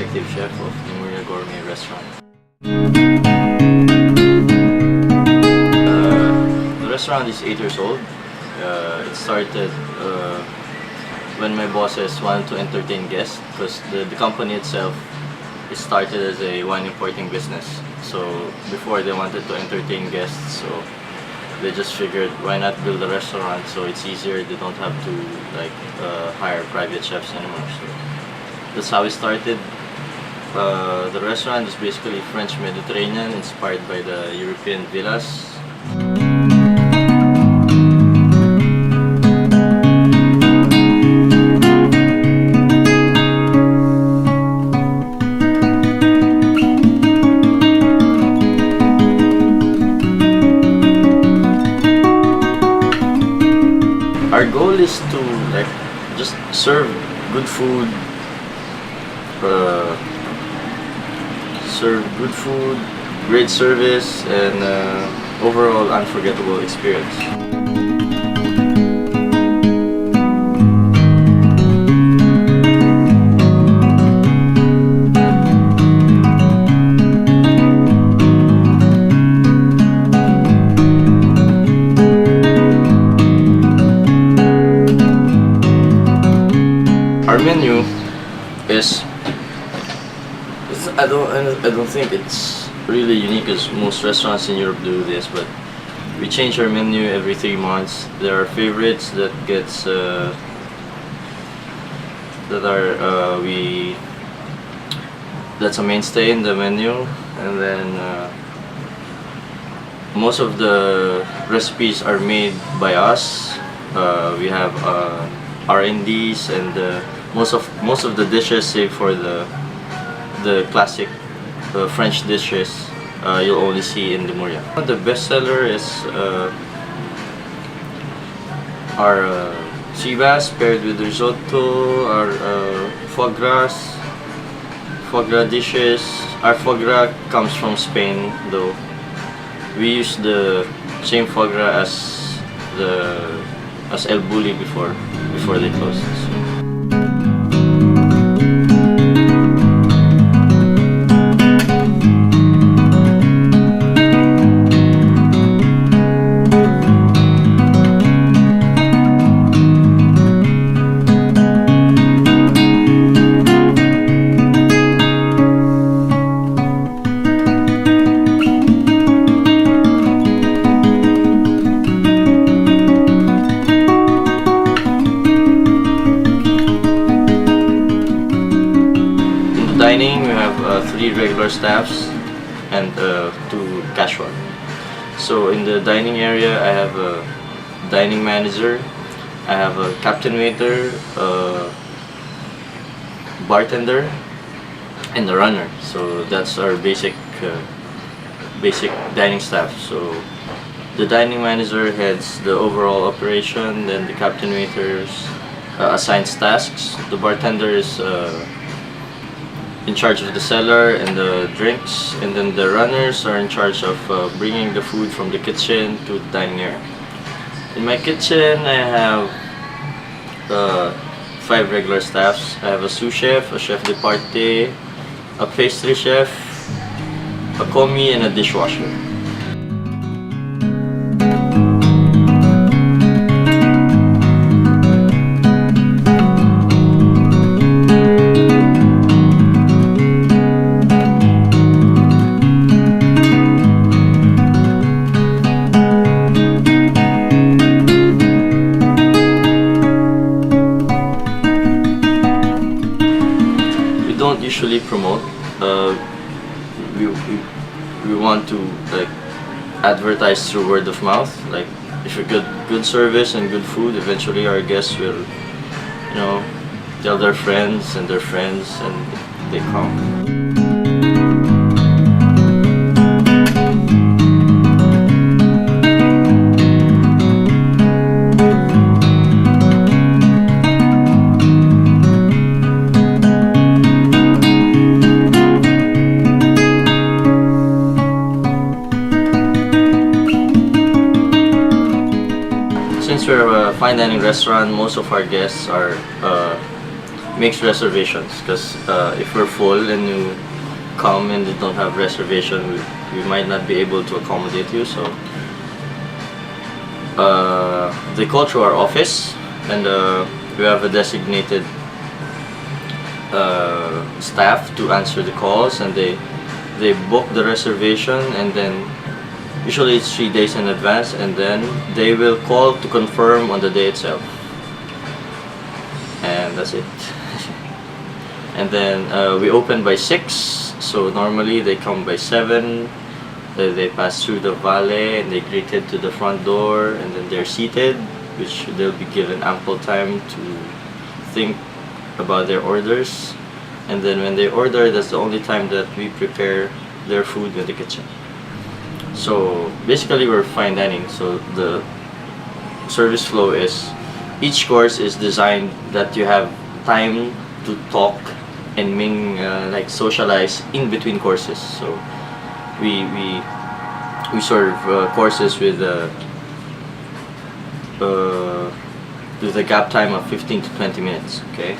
Executive Chef of Lemuria Gourmet Restaurant. The restaurant is 8 years old. It started when my bosses wanted to entertain guests, because the company itself is started as a wine importing business. So before, they wanted to entertain guests, so they just figured, why not build a restaurant so it's easier, they don't have to hire private chefs anymore. So that's how it started. The restaurant is basically French Mediterranean, inspired by the European villas. Our goal is to just serve good food, great service, and overall unforgettable experience. Our menu is, I don't think it's really unique, as most restaurants in Europe do this, but we change our menu every 3 months. There are favorites that that's a mainstay in the menu, and then most of the recipes are made by us. We have R&Ds, and most of the dishes, save for the classic French dishes, you'll only see in Lemuria. The best seller is our sea bass paired with risotto, our foie gras dishes. Our foie gras comes from Spain, though. We use the same foie gras as El Bulli before they closed. Dining, we have 3 regular staffs and 2 casual. So in the dining area, I have a dining manager, I have a captain waiter, bartender, and a runner. So that's our basic dining staff. So the dining manager heads the overall operation, then the captain waiters assigns tasks. The bartender is in charge of the cellar and the drinks, and then the runners are in charge of bringing the food from the kitchen to the dining area. In my kitchen, I have 5 regular staffs. I have a sous chef, a chef de partie, a pastry chef, a commis, and a dishwasher. Don't usually promote. We want to advertise through word of mouth. If we get good service and good food, eventually our guests will, tell their friends, and they come. Since we're a fine dining restaurant, most of our guests are makes reservations, because if we're full and you come and you don't have reservation, we might not be able to accommodate you. So they call through our office, and we have a designated staff to answer the calls, and they book the reservation, and then usually it's 3 days in advance, and then they will call to confirm on the day itself, and that's it. And then we open by 6, so normally they come by 7. They pass through the valet and they greeted to the front door, and then they're seated, which they'll be given ample time to think about their orders. And then when they order, that's the only time that we prepare their food in the kitchen. So basically we're fine dining. So the service flow is, each course is designed that you have time to talk and like socialize in between courses. So we serve courses with a gap time of 15 to 20 minutes. Okay.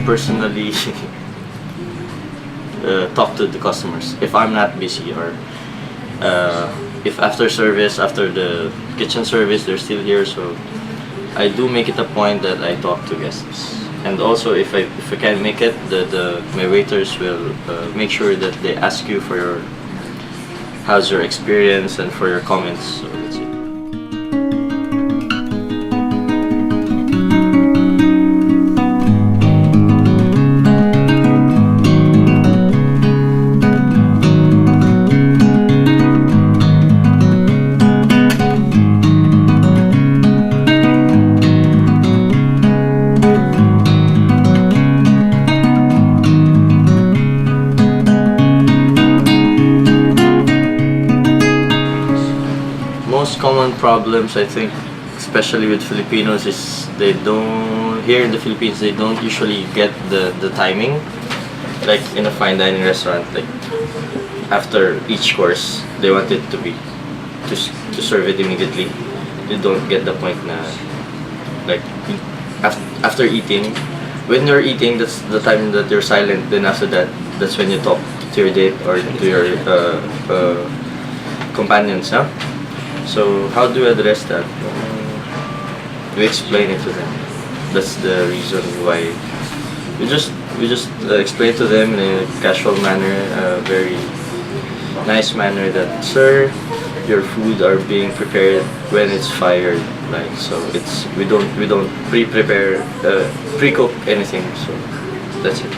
Personally talk to the customers if I'm not busy, or if after service, after the kitchen service, they're still here. So I do make it a point that I talk to guests, and also if I can't make it, my waiters will make sure that they ask you for how's your experience and for your comments. So that's it. Most common problems, I think, especially with Filipinos, is here in the Philippines, they don't usually get the timing. Like in a fine dining restaurant, like after each course, they want it to serve it immediately. They don't get the point na, like, after eating, when you're eating, that's the time that you're silent. Then after that, that's when you talk to your date or to your companions, huh? So how do you address that? We explain it to them. That's the reason why we just explain to them in a casual manner, a very nice manner, that, sir, your food are being prepared when it's fired. Like, so we don't pre-prepare, pre-cook anything. So that's it.